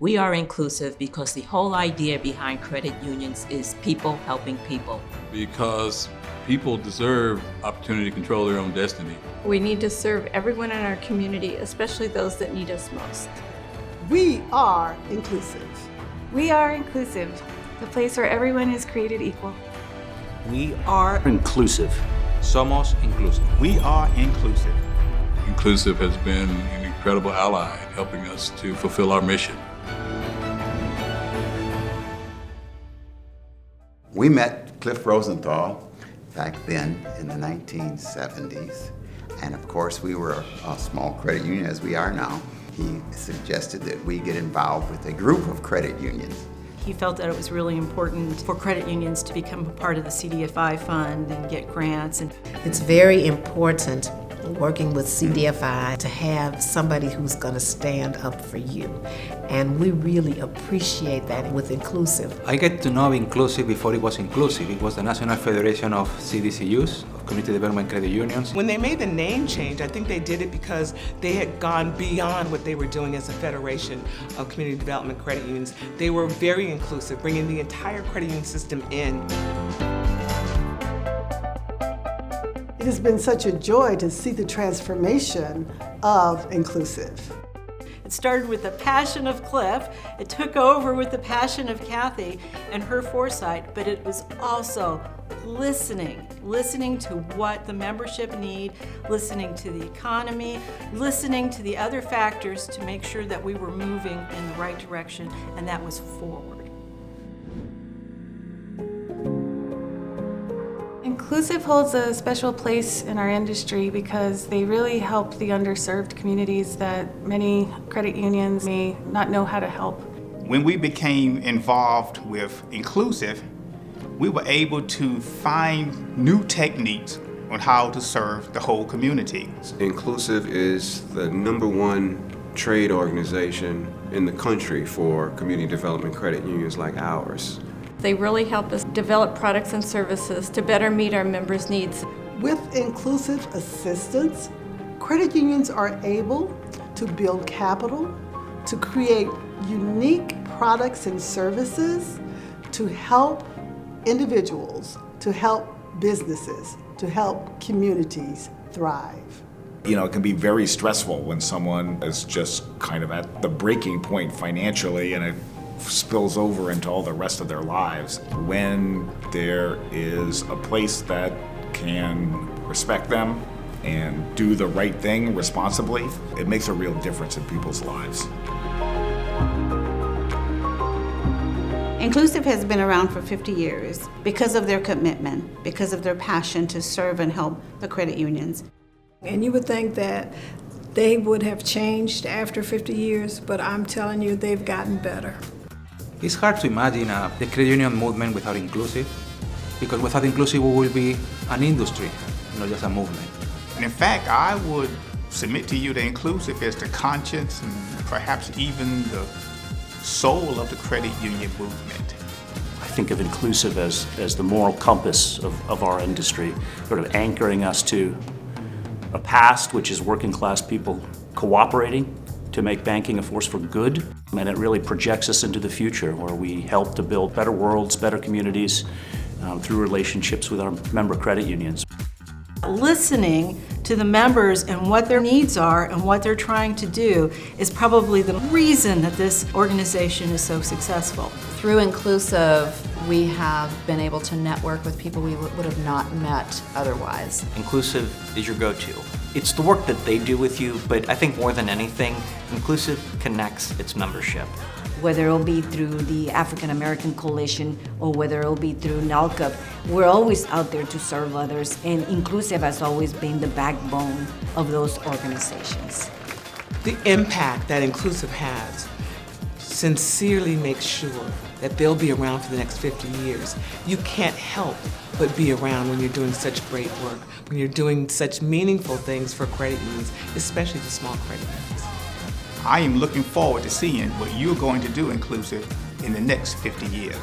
We are inclusive because the whole idea behind credit unions is people helping people. Because people deserve opportunity to control their own destiny. We need to serve everyone in our community, especially those that need us most. We are inclusive. We are inclusive, the place where everyone is created equal. We are inclusive. Somos inclusive. We are inclusive. Inclusive has been an incredible ally in helping us to fulfill our mission. We met Cliff Rosenthal back then in the 1970s. And of course, we were a small credit union as we are now. He suggested that we get involved with a group of credit unions. He felt that it was really important for credit unions to become a part of the CDFI fund and get grants. It's very important working with CDFI to have somebody who's going to stand up for you. And we really appreciate that with Inclusive. I get to know Inclusive before it was Inclusive. It was the National Federation of CDCUs, of Community Development Credit Unions. When they made the name change, I think they did it because they had gone beyond what they were doing as a federation of community development credit unions. They were very inclusive, bringing the entire credit union system in. It has been such a joy to see the transformation of Inclusive. It started with the passion of Cliff, it took over with the passion of Kathy and her foresight, but it was also listening to what the membership need, listening to the economy, listening to the other factors to make sure that we were moving in the right direction, and that was forward. Inclusive holds a special place in our industry because they really help the underserved communities that many credit unions may not know how to help. When we became involved with Inclusive, we were able to find new techniques on how to serve the whole community. Inclusive is the #1 trade organization in the country for community development credit unions like ours. They really help us develop products and services to better meet our members' needs. With Inclusive assistance, credit unions are able to build capital, to create unique products and services, to help individuals, to help businesses, to help communities thrive. You know, it can be very stressful when someone is just kind of at the breaking point financially and it spills over into all the rest of their lives. When there is a place that can respect them and do the right thing responsibly, it makes a real difference in people's lives. Inclusive has been around for 50 years because of their commitment, because of their passion to serve and help the credit unions. And you would think that they would have changed after 50 years, but I'm telling you, they've gotten better. It's hard to imagine the credit union movement without Inclusive, because without Inclusive we will be an industry, not just a movement. And in fact, I would submit to you that Inclusive is the conscience and perhaps even the soul of the credit union movement. I think of Inclusive as the moral compass of our industry, sort of anchoring us to a past which is working class people cooperating to make banking a force for good, and it really projects us into the future where we help to build better worlds, better communities through relationships with our member credit unions. Listening to the members and what their needs are and what they're trying to do is probably the reason that this organization is so successful. Through Inclusive, we have been able to network with people we would have not met otherwise. Inclusive is your go-to. It's the work that they do with you, but I think more than anything, Inclusive connects its membership. Whether it'll be through the African American Coalition or whether it'll be through NALCA, we're always out there to serve others, and Inclusive has always been the backbone of those organizations. The impact that Inclusive has sincerely makes sure that they'll be around for the next 50 years. You can't help but be around when you're doing such great work, when you're doing such meaningful things for credit unions, especially the small credit unions. I am looking forward to seeing what you're going to do, Inclusive, in the next 50 years.